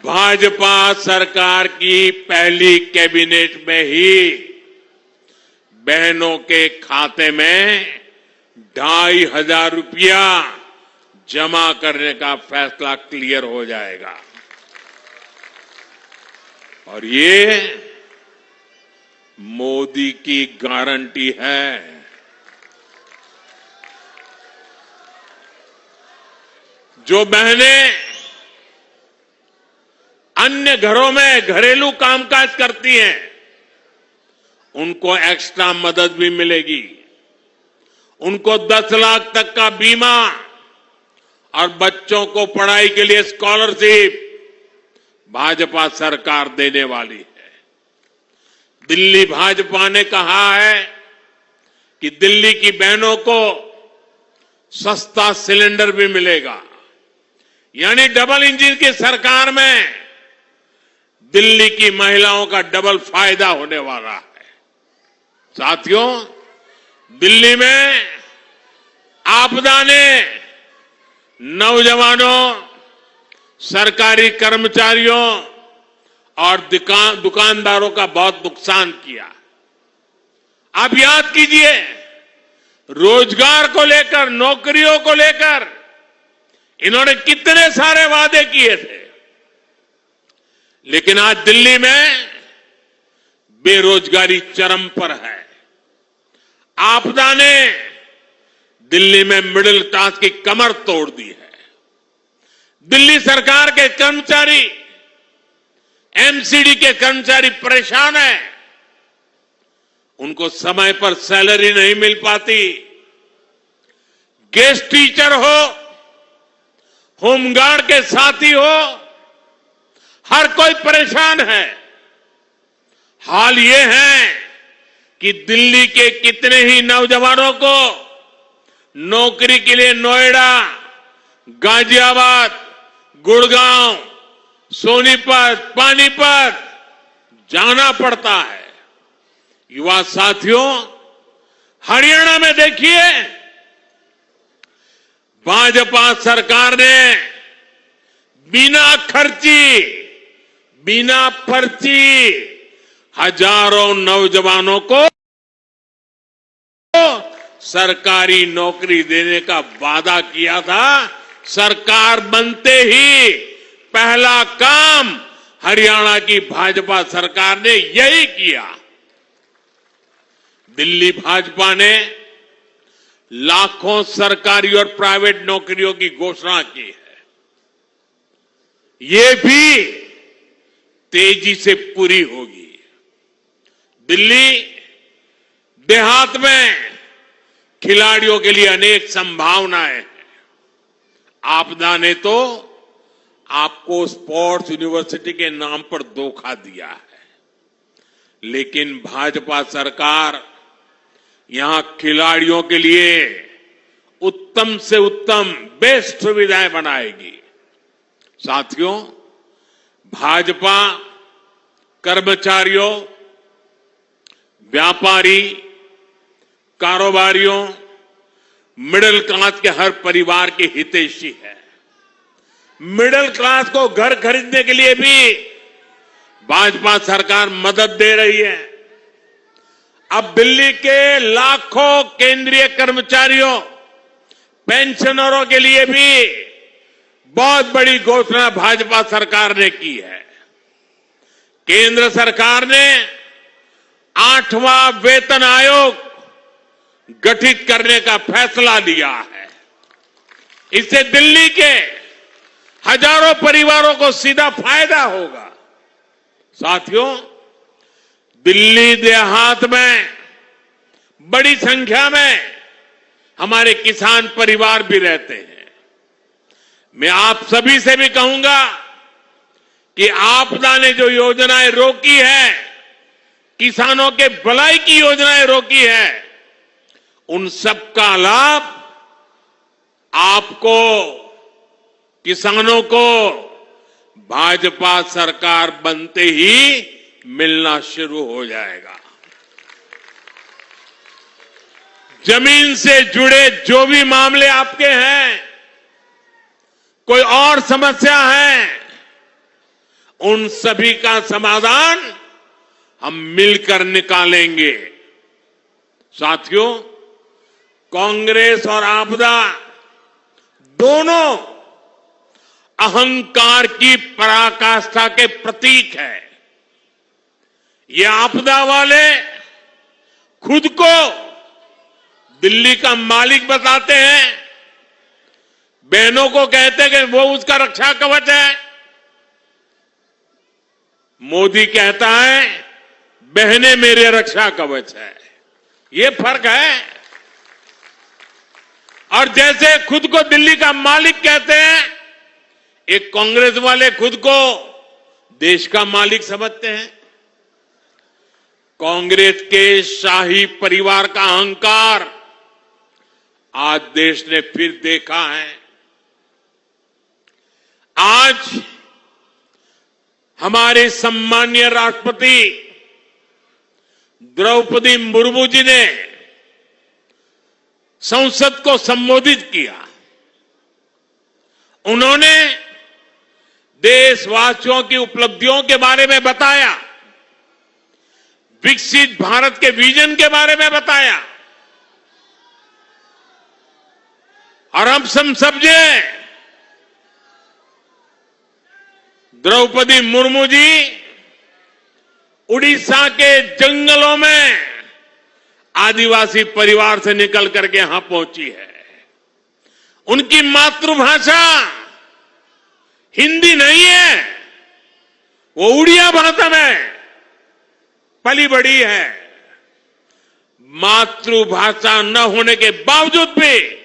भाजपा सरकार की पहली कैबिनेट में ही बहनों के खाते में 2,500 रुपया जमा करने का फैसला क्लियर हो जाएगा। और ये मोदी की गारंटी है। जो बहनें अन्य घरों में घरेलू कामकाज करती हैं, उनको एक्स्ट्रा मदद भी मिलेगी। उनको 10 लाख तक का बीमा और बच्चों को पढ़ाई के लिए स्कॉलरशिप भाजपा सरकार देने वाली है। दिल्ली भाजपा ने कहा है कि दिल्ली की बहनों को सस्ता सिलेंडर भी मिलेगा, यानी डबल इंजन की सरकार में दिल्ली की महिलाओं का डबल फायदा होने वाला है। साथियों, दिल्ली में आपदा ने नौजवानों, सरकारी कर्मचारियों और दुकानदारों का बहुत नुकसान किया। आप याद कीजिए, रोजगार को लेकर, नौकरियों को लेकर इन्होंने कितने सारे वादे किए थे, लेकिन आज दिल्ली में बेरोजगारी चरम पर है। आपदा ने दिल्ली में मिडिल क्लास की कमर तोड़ दी है। दिल्ली सरकार के कर्मचारी, एमसीडी के कर्मचारी परेशान हैं। उनको समय पर सैलरी नहीं मिल पाती। गेस्ट टीचर हो, होमगार्ड के साथी हो, हर कोई परेशान है। हाल ये है कि दिल्ली के कितने ही नौजवानों को नौकरी के लिए नोएडा, गाजियाबाद, गुड़गांव, सोनीपत, पानीपत जाना पड़ता है। युवा साथियों, हरियाणा में देखिए, भाजपा सरकार ने बिना खर्ची, बिना पर्ची हजारों नौजवानों को सरकारी नौकरी देने का वादा किया था। सरकार बनते ही पहला काम हरियाणा की भाजपा सरकार ने यही किया। दिल्ली भाजपा ने लाखों सरकारी और प्राइवेट नौकरियों की घोषणा की है। ये भी तेजी से पूरी होगी। दिल्ली देहात में खिलाड़ियों के लिए अनेक संभावनाएं हैं। आपदा ने तो आपको स्पोर्ट्स यूनिवर्सिटी के नाम पर धोखा दिया है, लेकिन भाजपा सरकार यहां खिलाड़ियों के लिए उत्तम से उत्तम बेस्ट सुविधाएं बनाएगी। साथियों, भाजपा कर्मचारियों, व्यापारी, कारोबारियों, मिडिल क्लास के हर परिवार की हितैषी है। मिडिल क्लास को घर खरीदने के लिए भी भाजपा सरकार मदद दे रही है। अब दिल्ली के लाखों केंद्रीय कर्मचारियों, पेंशनरों के लिए भी बहुत बड़ी घोषणा भाजपा सरकार ने की है। केंद्र सरकार ने 8वां वेतन आयोग गठित करने का फैसला लिया है। इससे दिल्ली के हजारों परिवारों को सीधा फायदा होगा। साथियों, दिल्ली देहात में बड़ी संख्या में हमारे किसान परिवार भी रहते हैं। मैं आप सभी से भी कहूंगा कि आपदा ने जो योजनाएं रोकी है, किसानों के भलाई की योजनाएं रोकी है, उन सब का लाभ आपको, किसानों को भाजपा सरकार बनते ही मिलना शुरू हो जाएगा। जमीन से जुड़े जो भी मामले आपके हैं, कोई और समस्या है, उन सभी का समाधान हम मिलकर निकालेंगे। साथियों, कांग्रेस और आपदा दोनों अहंकार की पराकाष्ठा के प्रतीक है। ये आपदा वाले खुद को दिल्ली का मालिक बताते हैं, बहनों को कहते हैं कि वो उसका रक्षा कवच है। मोदी कहता है बहनें मेरे रक्षा कवच है। ये फर्क है। और जैसे खुद को दिल्ली का मालिक कहते हैं, एक कांग्रेस वाले खुद को देश का मालिक समझते हैं। कांग्रेस के शाही परिवार का अहंकार आज देश ने फिर देखा है। आज हमारे सम्मानीय राष्ट्रपति द्रौपदी मुर्मू जी ने संसद को संबोधित किया। उन्होंने देशवासियों की उपलब्धियों के बारे में बताया, विकसित भारत के विजन के बारे में बताया। और हम सब समझे द्रौपदी मुर्मू जी उड़ीसा के जंगलों में आदिवासी परिवार से निकल करके यहां पहुंची है। उनकी मातृभाषा हिंदी नहीं है, वो उड़िया भाषा में पली बड़ी है। मातृभाषा न होने के बावजूद भी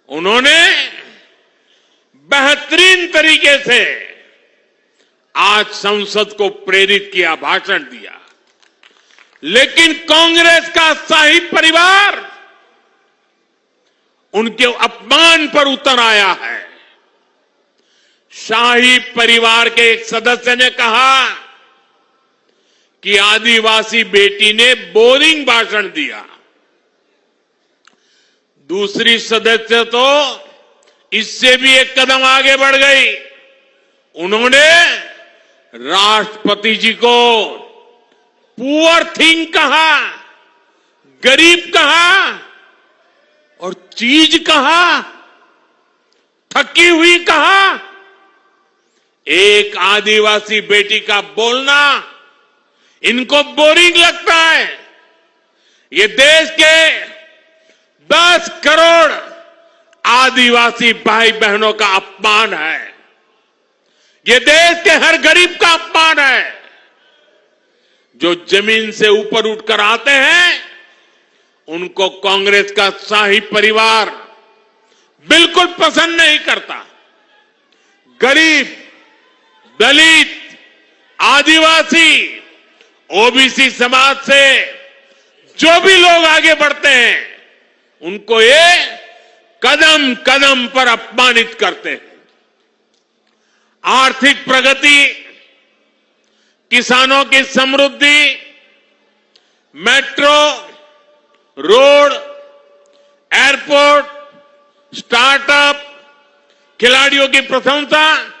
उन्होंने बेहतरीन तरीके से आज संसद को प्रेरित किया, भाषण दिया। लेकिन कांग्रेस का शाही परिवार उनके अपमान पर उतर आया है। शाही परिवार के एक सदस्य ने कहा कि आदिवासी बेटी ने बोरिंग भाषण दिया। दूसरी सदस्य तो इससे भी एक कदम आगे बढ़ गई। उन्होंने राष्ट्रपति जी को पुअर थिंग कहा, गरीब कहा और चीज कहा, थकी हुई कहा। एक आदिवासी बेटी का बोलना इनको बोरिंग लगता है। ये देश के 10 करोड़ आदिवासी भाई बहनों का अपमान है। ये देश के हर गरीब का अपमान है। जो जमीन से ऊपर उठकर आते हैं, उनको कांग्रेस का शाही परिवार बिल्कुल पसंद नहीं करता। गरीब, दलित, आदिवासी, ओबीसी समाज से जो भी लोग आगे बढ़ते हैं, उनको ये कदम कदम पर अपमानित करते हैं। आर्थिक प्रगति, किसानों की समृद्धि, मेट्रो, रोड, एयरपोर्ट, स्टार्टअप, खिलाड़ियों की प्रशंसा,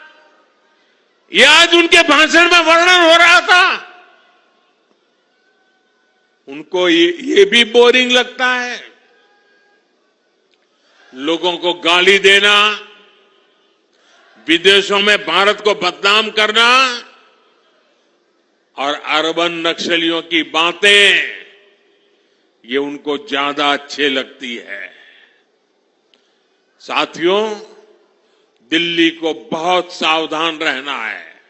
ये आज उनके भाषण में वर्णन हो रहा था। उनको ये भी बोरिंग लगता है। लोगों को गाली देना, विदेशों में भारत को बदनाम करना और अर्बन नक्सलियों की बातें, ये उनको ज्यादा अच्छे लगती है। साथियों, दिल्ली को बहुत सावधान रहना है।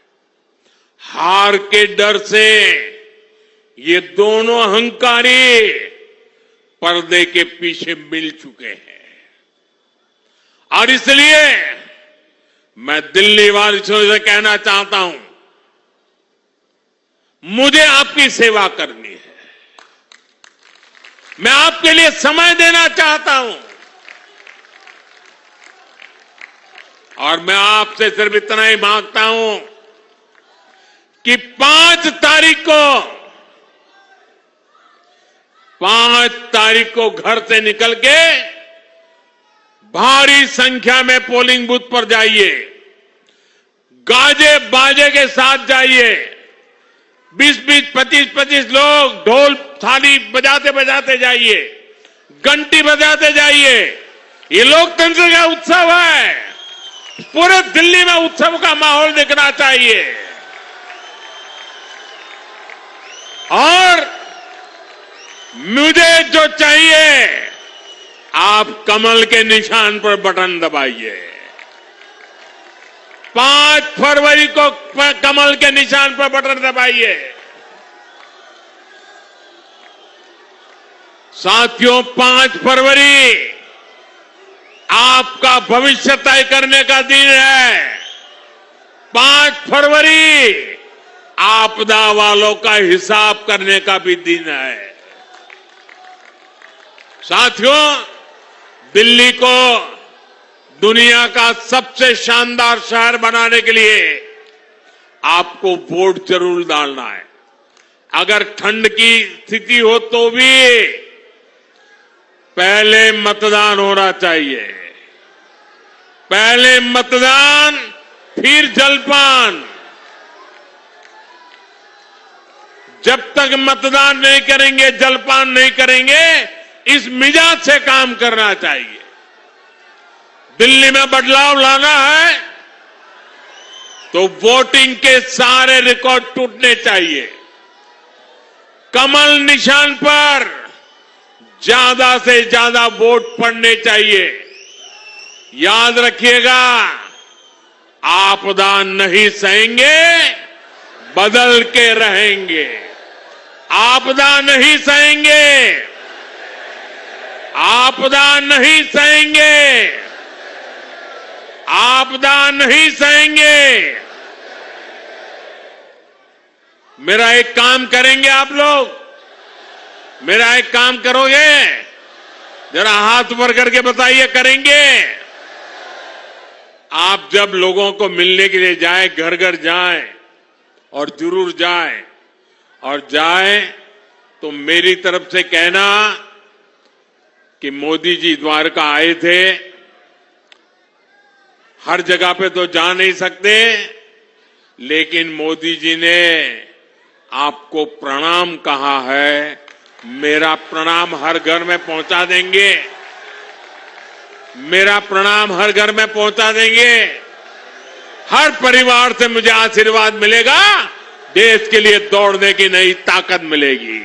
हार के डर से ये दोनों अहंकारी पर्दे के पीछे मिल चुके हैं। और इसलिए मैं दिल्ली वासियों से कहना चाहता हूं, मुझे आपकी सेवा करनी है। मैं आपके लिए समय देना चाहता हूं। और मैं आपसे सिर्फ इतना ही मांगता हूं कि 5 तारीख को घर से निकल के भारी संख्या में पोलिंग बूथ पर जाइए। गाजे बाजे के साथ जाइए। 20-20, 25-25 लोग ढोल थाली बजाते बजाते जाइए, घंटी बजाते जाइए। ये लोकतंत्र का उत्सव है। पूरे दिल्ली में उत्सव का माहौल दिखना चाहिए। और मुझे जो चाहिए, आप कमल के निशान पर बटन दबाइए। 5 फरवरी को कमल के निशान पर बटन दबाइए। साथियों, 5 फरवरी आपका भविष्य तय करने का दिन है। 5 फरवरी आपदा वालों का हिसाब करने का भी दिन है। साथियों, दिल्ली को दुनिया का सबसे शानदार शहर बनाने के लिए आपको वोट जरूर डालना है। अगर ठंड की स्थिति हो तो भी पहले मतदान होना चाहिए। पहले मतदान, फिर जलपान। जब तक मतदान नहीं करेंगे, जलपान नहीं करेंगे, इस मिजाज से काम करना चाहिए। दिल्ली में बदलाव लाना है तो वोटिंग के सारे रिकॉर्ड टूटने चाहिए। कमल निशान पर ज्यादा से ज्यादा वोट पड़ने चाहिए। याद रखिएगा, आपदा नहीं सहेंगे, बदल के रहेंगे। आपदा नहीं सहेंगे, आपदा नहीं सहेंगे, आपदा नहीं सहेंगे। मेरा एक काम करेंगे आप लोग? मेरा एक काम करोगे? जरा हाथ ऊपर करके बताइए, करेंगे? आप जब लोगों को मिलने के लिए जाएं, घर घर जाएं, और जरूर जाएं, और जाएं तो मेरी तरफ से कहना कि मोदी जी द्वारका आए थे। हर जगह पे तो जा नहीं सकते, लेकिन मोदी जी ने आपको प्रणाम कहा है। मेरा प्रणाम हर घर में पहुंचा देंगे। मेरा प्रणाम हर घर में पहुंचा देंगे। हर परिवार से मुझे आशीर्वाद मिलेगा। देश के लिए दौड़ने की नई ताकत मिलेगी।